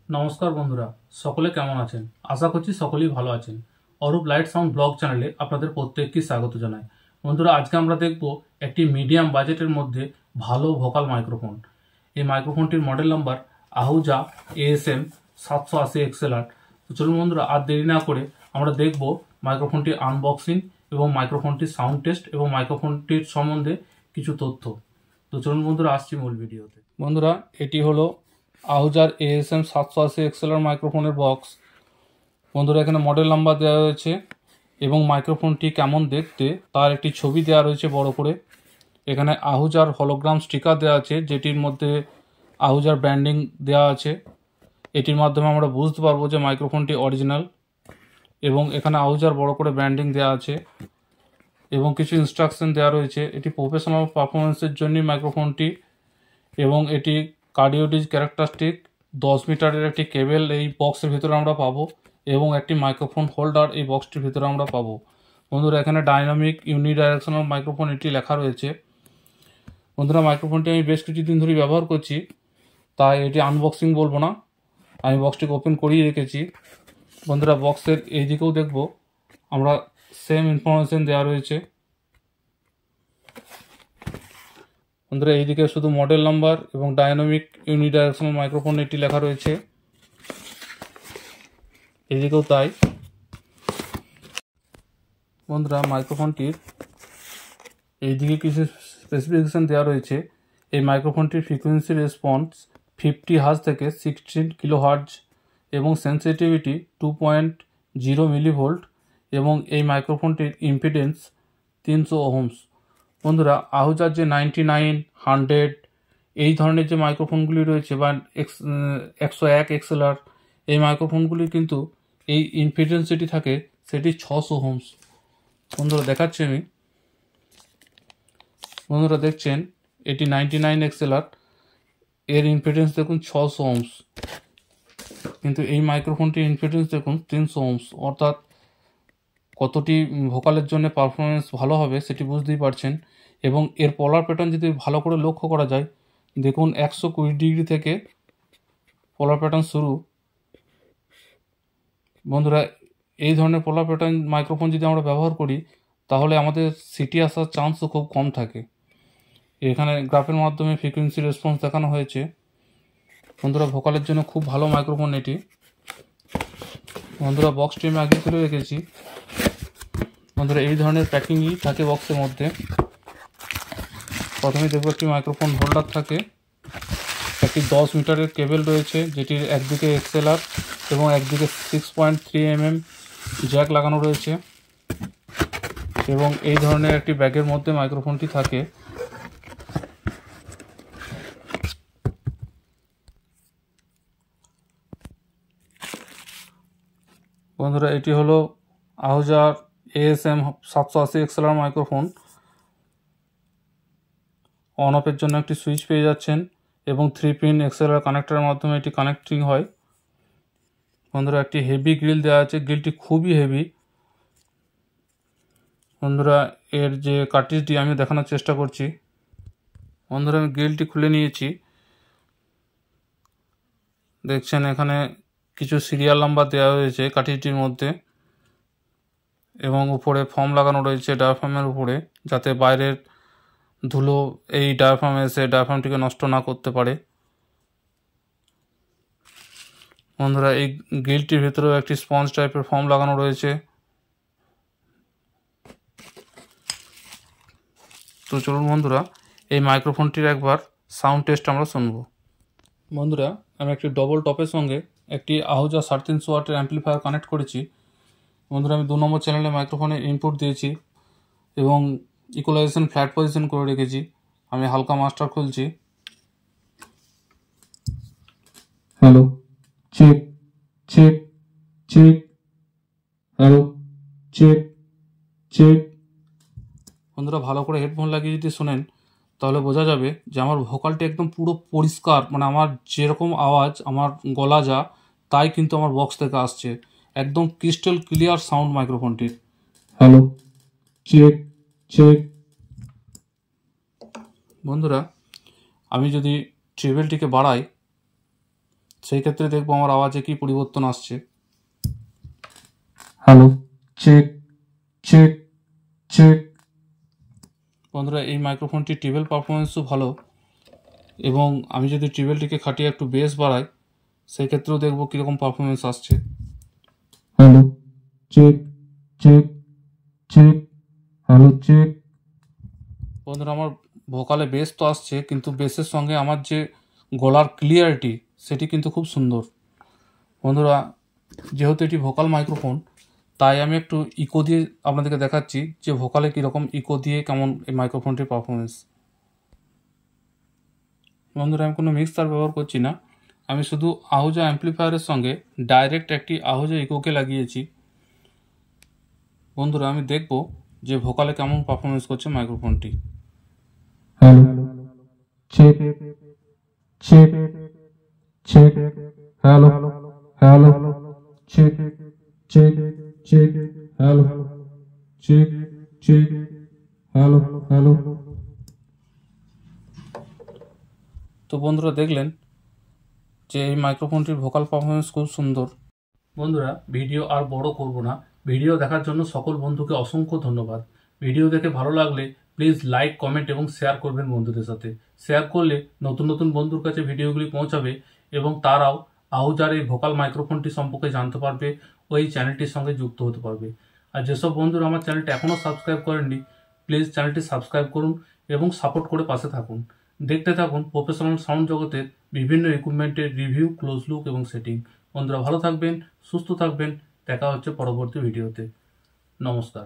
নমস্কার বন্ধুরা, সকলে কেমন আছেন? আশা করছি সকলেই ভালো আছেন। অরূপ লাইট সাউন্ড ব্লগ চ্যানেলে আপনাদের প্রত্যেককে স্বাগত জানাই। বন্ধুরা, আজকে আমরা দেখব একটি মিডিয়াম বাজেটের মধ্যে ভালো ভোকাল মাইক্রোফোন। এই মাইক্রোফোনটির model number Ahuja ASM 780 XLR। তো চলুন বন্ধুরা, আর দেরি না করে আমরা দেখব মাইক্রোফোনটির আনবক্সিং এবং মাইক্রোফোনটির সাউন্ড টেস্ট এবং মাইক্রোফোনটির সম্বন্ধে কিছু তথ্য। তো চলুন বন্ধুরা, আসছি মূল ভিডিওতে। বন্ধুরা, এটি হলো আহুজার ASM 780 XLR মাইক্রোফোনের বক্স। বন্ধুরা, এখানে মডেল নাম্বার দেওয়া রয়েছে এবং মাইক্রোফোনটি কেমন দেখতে তার একটি ছবি দেওয়া রয়েছে বড় করে। এখানে আহুজার হলোগ্রাম স্টিকার দেওয়া আছে, যেটির মধ্যে আহুজার ব্র্যান্ডিং দেওয়া আছে। এটির মাধ্যমে আমরা বুঝতে পারবো যে মাইক্রোফোনটি অরিজিনাল, এবং এখানে আহুজার বড় করে ব্র্যান্ডিং দেওয়া আছে এবং কিছু ইনস্ট্রাকশন দেওয়া রয়েছে। এটি প্রফেশনাল পারফরমেন্সের জন্য মাইক্রোফোনটি, এবং এটি কার্ডিওডিজ ক্যারেক্টারিস্টিক 10 মিটারের একটি কেবল এই বক্সের ভিতরে আমরা পাবো, এবং একটি মাইক্রোফোন হোল্ডার এই বক্সটির ভিতরে আমরা পাবো। বন্ধুরা, এখানে ডাইনামিক ইউনিডাইরেকশনাল মাইক্রোফোন এটি লেখা রয়েছে। বন্ধুরা, মাইক্রোফোনটি আমি বেশ কিছুদিন ধরে ব্যবহার করছি, তাই এটি আনবক্সিং বলবো না, আমি বক্সটিকে ওপেন করিয়ে রেখেছি। বন্ধুরা, বক্সের এই দিকেও দেখব আমরা সেম ইনফরমেশন দেওয়া রয়েছে। বন্ধুরা, এইদিকে শুধু মডেল নাম্বার এবং ডাইনামিক ইউনিডাইরেকশনাল মাইক্রোফোন এটি লেখা রয়েছে, এইদিকেও তাই। বন্ধুরা, মাইক্রোফোনটির এইদিকে কিছু স্পেসিফিকেশান দেওয়া রয়েছে। এই মাইক্রোফোনটির ফ্রিকোয়েন্সি রেসপন্স 50 হার্জ থেকে 16 কিলো হার্জ এবং সেন্সিটিভিটি 2.0 মিলিভোল্ট, এবং এই মাইক্রোফোনটির ইম্পিডেন্স 300 ওহমস। বন্ধুরা, আহুজার যে 99, 100 এই ধরনের যে মাইক্রোফোনগুলি রয়েছে, বা 101 XLR, এই মাইক্রোফোনগুলি কিন্তু এই ইম্পিডেন্স যেটি থাকে সেটি 600 ওহমস। বন্ধুরা, দেখাচ্ছি আমি। বন্ধুরা, দেখছেন এটি 99 XLR, এর ইম্পিডেন্স দেখুন 600 ওহমস, কিন্তু এই মাইক্রোফোনটির ইম্পিডেন্স দেখুন 300 ওহমস। অর্থাৎ কতটি ভোকালের জন্য পারফরমেন্স ভালো হবে সেটি বুঝতেই পারছেন। এবং এর পলার প্যাটার্ন যদি ভালো করে লক্ষ্য করা যায়, দেখুন 120 ডিগ্রি থেকে পলার প্যাটার্ন শুরু। বন্ধুরা, এই ধরনের পলার প্যাটার্ন মাইক্রোফোন যদি আমরা ব্যবহার করি, তাহলে আমাদের সিটি আসার চান্সও খুব কম থাকে। এখানে গ্রাফের মাধ্যমে ফ্রিকোয়েন্সি রেসপন্স দেখানো হয়েছে। বন্ধুরা, ভোকালের জন্য খুব ভালো মাইক্রোফোন এটি। বন্ধুরা, বক্সটি আমি আগে তুলে রেখেছি। বন্ধুরা, এই ধরনের প্যাকিংই থাকে বক্সের মধ্যে। প্রথমে দেখব একটি মাইক্রোফোন হোল্ডার থাকে, একটি 10 মিটারের কেবল রয়েছে, যেটির একদিকে XLR এবং একদিকে 6.3 mm জ্যাক লাগানো রয়েছে, এবং এই ধরনের একটি ব্যাগের মধ্যে মাইক্রোফোনটি থাকে। বন্ধুরা, এটি হলো আহুজার ASM 780 XLR মাইক্রোফোন। অন অফের জন্য একটি সুইচ পেয়ে যাচ্ছেন, এবং 3 পিন XLR কানেক্টরের মাধ্যমে এটি কানেক্টিং হয়। বন্ধুরা, একটি হেভি গ্রিল দেওয়া আছে, গ্রিলটি খুবই হেভি। বন্ধুরা, এর যে কার্ট্রিজটি আমি দেখানোর চেষ্টা করছি। বন্ধুরা, আমি গ্রিলটি খুলে নিয়েছি। দেখছেন এখানে কিছু সিরিয়াল নাম্বার দেওয়া হয়েছে কার্ট্রিজটির মধ্যে, এবং উপরে ফর্ম লাগানো রয়েছে ডায়াফ্রামের উপরে, যাতে বাইরের ধুলো এই ডায়াফ্রামে এসে ডায়াফ্রামটিকে নষ্ট না করতে পারে। বন্ধুরা, এই গ্রিলটির ভেতরেও একটি স্পঞ্জ টাইপের ফর্ম লাগানো রয়েছে। তো চলুন বন্ধুরা, এই মাইক্রোফোনটির একবার সাউন্ড টেস্ট আমরা শুনব। বন্ধুরা, আমি একটি ডবল টপের সঙ্গে একটি আহুজা 350 ওয়াটের অ্যাম্পলিফায়ার কানেক্ট করেছি। বন্ধুরা, আমি 2 নম্বর চ্যানেলে মাইক্রোফোনের ইনপুট দিয়েছি এবং ইকুয়ালাইজেশন ফ্ল্যাট পজিশন করে রেখেছি। আমি হালকা মাস্টার খুলছি। Hello, check check check, hello, check check. বন্ধুরা, ভালো করে হেডফোন লাগিয়ে যদি শোনেন, তাহলে বোঝা যাবে যে আমার ভোকালটি একদম পুরো পরিষ্কার, মানে আমার যেরকম আওয়াজ, আমার গলা যা, তাই কিন্তু আমার বক্স থেকে আসছে। একদম ক্রিস্টাল ক্লিয়ার সাউন্ড মাইক্রোফোনটির। Hello, check check. বন্ধুরা, আমি যদি ট্রেভেলটিকে বাড়াই, সেই ক্ষেত্রে দেখবো আমার আওয়াজে কি পরিবর্তন আসছে। Hello, check check check. বন্ধুরা, এই মাইক্রোফোনটি ট্রিবেল পারফরমেন্সও ভালো, এবং আমি যদি ট্রিবেলটিকে খাটিয়ে একটু বেস বাড়াই সেই ক্ষেত্রেও দেখবো কীরকম পারফরমেন্স আসছে। Hello, check check check. Hello, check. বন্ধুরা, আমার ভোকালে বেস তো আসছে, কিন্তু বেসের সঙ্গে আমার যে গলার ক্লিয়ারিটি সেটি কিন্তু খুব সুন্দর। বন্ধুরা, যেহেতু এটি ভোকাল মাইক্রোফোন, তাই আমি একটু ইকো দিয়ে আপনাদেরকে দেখাচ্ছি যে ভোকালে কীরকম ইকো দিয়ে কেমন এই মাইক্রোফোনটির পারফরমেন্স। বন্ধুরা, আমি কোনো মিক্সার ব্যবহার করছি না, আমি শুধু আহুজা অ্যাম্প্লিফায়ারের সঙ্গে ডাইরেক্ট একটি আহুজা ইকোকে লাগিয়েছি। বন্ধুরা, আমি দেখব যে ভোকালে কেমন পারফরমেন্স করছে মাইক্রোফোনটি। Hello, check check check. Hello hello, check check check. Hello, check check. Hello hello. তো বন্ধুরা, দেখলেন যে এই মাইক্রোফোনটির ভোকাল পারফরমেন্স খুব সুন্দর। বন্ধুরা, ভিডিও আর বড় করব না। ভিডিও দেখার জন্য সকল বন্ধুকে অসংখ্য ধন্যবাদ। ভিডিও দেখে ভালো লাগলে প্লিজ লাইক, কমেন্ট এবং শেয়ার করবেন বন্ধুদের সাথে। শেয়ার করলে নতুন নতুন বন্ধুর কাছে ভিডিওগুলি পৌঁছাবে এবং তারাও আহুজার এই ভোকাল মাইক্রোফোনটি সম্পর্কে জানতে পারবে ও এই চ্যানেলটির সঙ্গে যুক্ত হতে পারবে। আর যেসব বন্ধুরা আমার চ্যানেলটি এখনও সাবস্ক্রাইব করেননি, প্লিজ চ্যানেলটি সাবস্ক্রাইব করুন এবং সাপোর্ট করে পাশে থাকুন। দেখতে থাকুন প্রফেশনাল সাউন্ড জগতের বিভিন্ন ইকুইপমেন্টের রিভিউ, ক্লোজ লুক এবং সেটিং। বন্ধুরা, ভালো থাকবেন, সুস্থ থাকবেন। দেখা হচ্ছে পরবর্তী ভিডিওতে। নমস্কার।